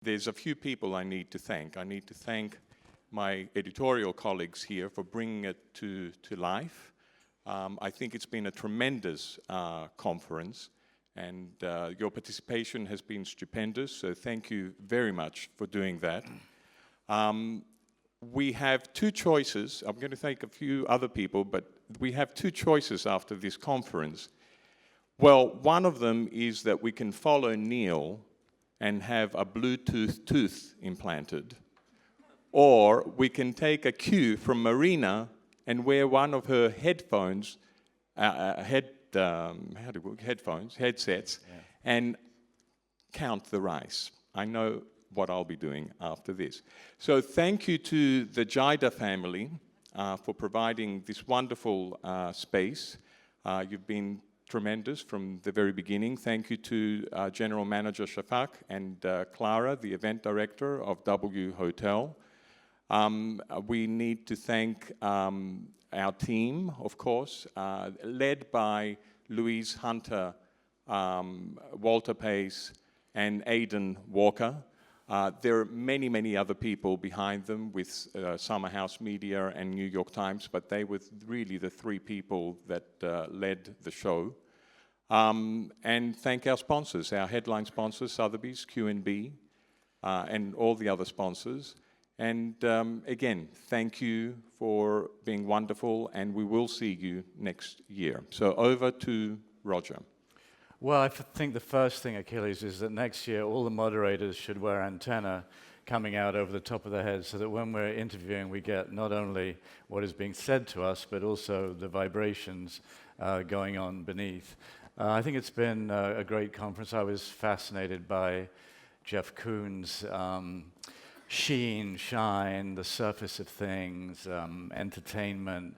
there's a few people I need to thank. I need to thank my editorial colleagues here for bringing it to life. I think it's been a tremendous conference, and your participation has been stupendous, so thank you very much for doing that. We have two choices. I'm going to thank a few other people, but we have two choices after this conference. Well, one of them is that we can follow Neil and have a Bluetooth tooth implanted, or we can take a cue from Marina and wear one of her headphones, headsets, and count the rice. I know what I'll be doing after this. So thank you to the Jida family for providing this wonderful space. You've been tremendous from the very beginning. Thank you to General Manager Shafak and Clara, the event director of W Hotel. We need to thank our team, of course, led by Louise Hunter, Walter Pace, and Aidan Walker. There are many, many other people behind them with Summer House Media and New York Times, but they were really the three people that led the show. And thank our sponsors, our headline sponsors, Sotheby's, Q&B, and all the other sponsors. And again, thank you for being wonderful, and we will see you next year. So over to Roger. Well, I think the first thing, Achilles, is that next year all the moderators should wear antenna coming out over the top of their heads so that when we're interviewing we get not only what is being said to us but also the vibrations going on beneath. I think it's been a great conference. I was fascinated by Jeff Koons' sheen, shine, the surface of things, entertainment.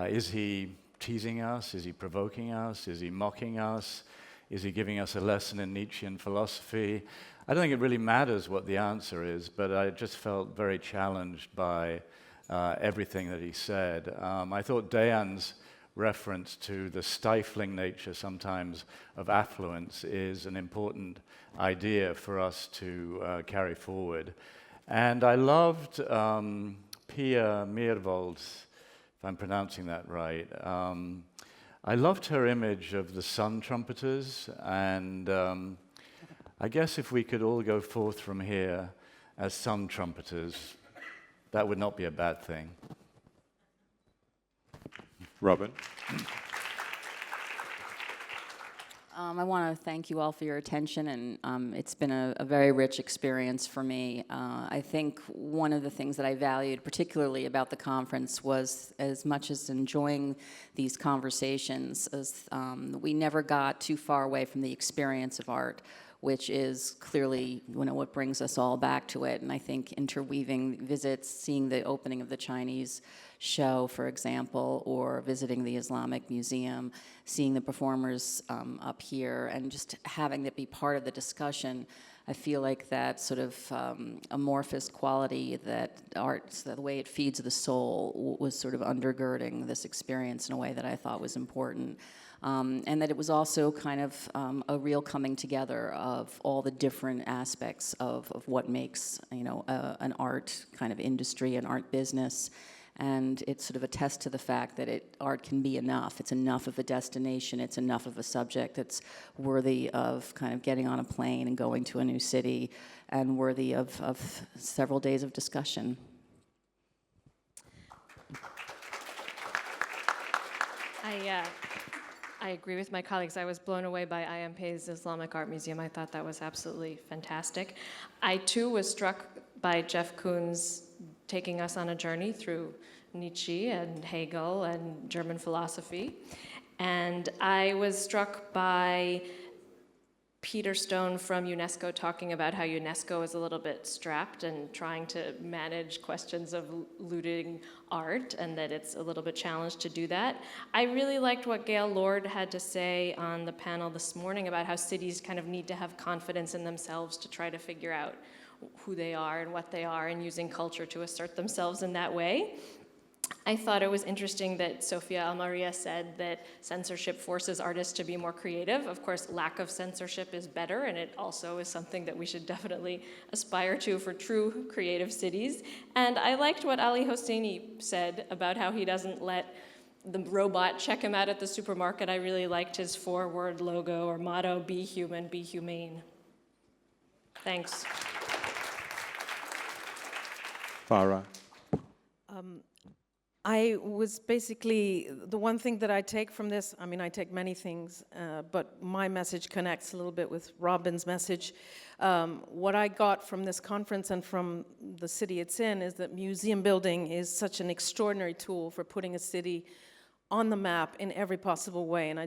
Is he teasing us? Is he provoking us? Is he mocking us? Is he giving us a lesson in Nietzschean philosophy? I don't think it really matters what the answer is, but I just felt very challenged by everything that he said. I thought Dayan's reference to the stifling nature sometimes of affluence is an important idea for us to carry forward. And I loved Pia Meerwold's, if I'm pronouncing that right. I loved her image of the sun trumpeters, and I guess if we could all go forth from here as sun trumpeters, that would not be a bad thing. Robin? I want to thank you all for your attention, and it's been a very rich experience for me. I think one of the things that I valued particularly about the conference was, as much as enjoying these conversations, as we never got too far away from the experience of art, which is clearly what brings us all back to it. And I think interweaving visits, seeing the opening of the Chinese show, for example, or visiting the Islamic Museum, seeing the performers up here, and just having it be part of the discussion, I feel like that sort of amorphous quality that art, the way it feeds the soul, was sort of undergirding this experience in a way that I thought was important. And that it was also kind of a real coming together of all the different aspects of what makes, an art kind of industry, an art business. And it sort of attests to the fact that art can be enough. It's enough of a destination. It's enough of a subject that's worthy of kind of getting on a plane and going to a new city, and worthy of several days of discussion. I agree with my colleagues. I was blown away by IMP's Islamic Art Museum. I thought that was absolutely fantastic. I, too, was struck by Jeff Koons taking us on a journey through Nietzsche and Hegel and German philosophy. And I was struck by Peter Stone from UNESCO talking about how UNESCO is a little bit strapped and trying to manage questions of looting art, and that it's a little bit challenged to do that. I really liked what Gail Lord had to say on the panel this morning about how cities kind of need to have confidence in themselves to try to figure out who they are and what they are, and using culture to assert themselves in that way. I thought it was interesting that Sofia Almaria said that censorship forces artists to be more creative. Of course, lack of censorship is better, and it also is something that we should definitely aspire to for true creative cities. And I liked what Ali Hosseini said about how he doesn't let the robot check him out at the supermarket. I really liked his 4-word logo or motto, be human, be humane. Thanks. Farah. I was basically, the one thing that I take from this, I mean, I take many things, but my message connects a little bit with Robin's message. What I got from this conference and from the city it's in is that museum building is such an extraordinary tool for putting a city on the map in every possible way, and I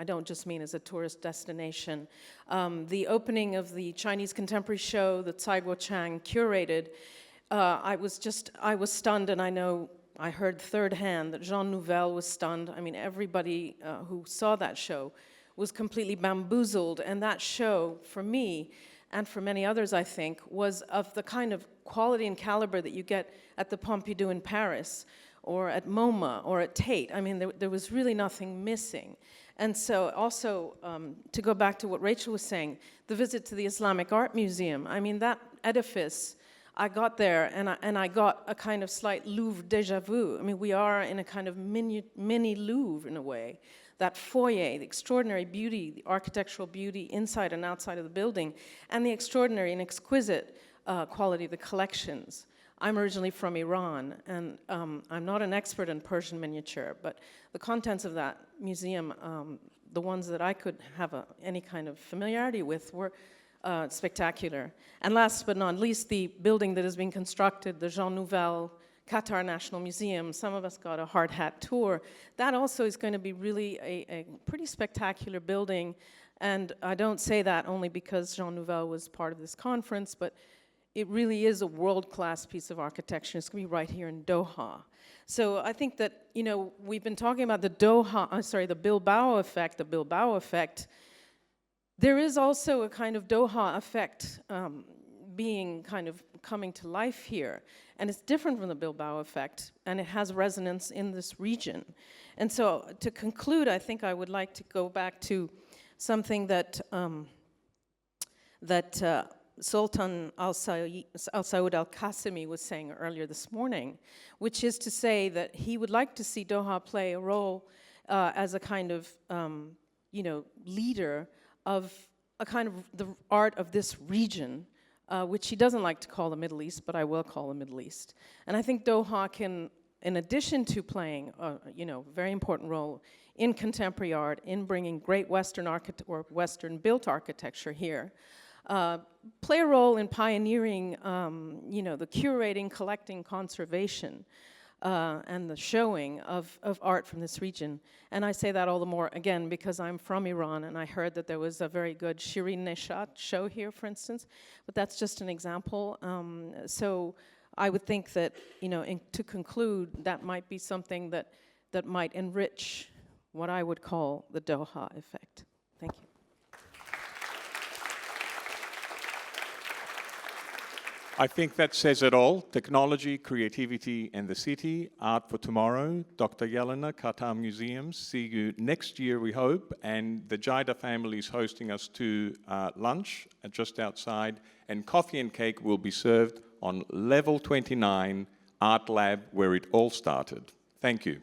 don't just mean as a tourist destination. The opening of the Chinese contemporary show that Tsai Guo-Chang curated, I was stunned, and I heard third hand that Jean Nouvel was stunned. I mean, everybody who saw that show was completely bamboozled, and that show, for me, and for many others, I think, was of the kind of quality and caliber that you get at the Pompidou in Paris, or at MoMA, or at Tate. I mean, there was really nothing missing. And so also, to go back to what Rachel was saying, the visit to the Islamic Art Museum, I mean, that edifice, I got there and I got a kind of slight Louvre déjà vu. I mean, we are in a kind of mini Louvre in a way. That foyer, the extraordinary beauty, the architectural beauty inside and outside of the building, and the extraordinary and exquisite quality of the collections. I'm originally from Iran, and I'm not an expert in Persian miniature, but the contents of that museum, the ones that I could have any kind of familiarity with, were spectacular. And last but not least, the building that is being constructed, the Jean Nouvel Qatar National Museum. Some of us got a hard hat tour. That also is going to be really a pretty spectacular building. And I don't say that only because Jean Nouvel was part of this conference, but it really is a world-class piece of architecture. It's going to be right here in Doha. So I think that, you know, we've been talking about the Bilbao effect. There is also a kind of Doha effect being kind of coming to life here. And it's different from the Bilbao effect, and it has resonance in this region. And so to conclude, I think I would like to go back to something that Sultan Al-Saud Al-Qasimi was saying earlier this morning, which is to say that he would like to see Doha play a role as a kind of, leader of a kind of the art of this region, which he doesn't like to call the Middle East, but I will call the Middle East. And I think Doha can, in addition to playing a very important role in contemporary art, in bringing great Western-built architecture here, play a role in pioneering, the curating, collecting, conservation, and the showing of art from this region. And I say that all the more, again, because I'm from Iran, and I heard that there was a very good Shirin Neshat show here, for instance, but that's just an example. So I would think that, to conclude, that might be something that might enrich what I would call the Doha effect. Thank you. I think that says it all. Technology, creativity, and the city. Art for tomorrow. Dr. Yelena, Qatar Museums. See you next year, we hope. And the Jaida family is hosting us to lunch just outside. And coffee and cake will be served on level 29 Art Lab, where it all started. Thank you.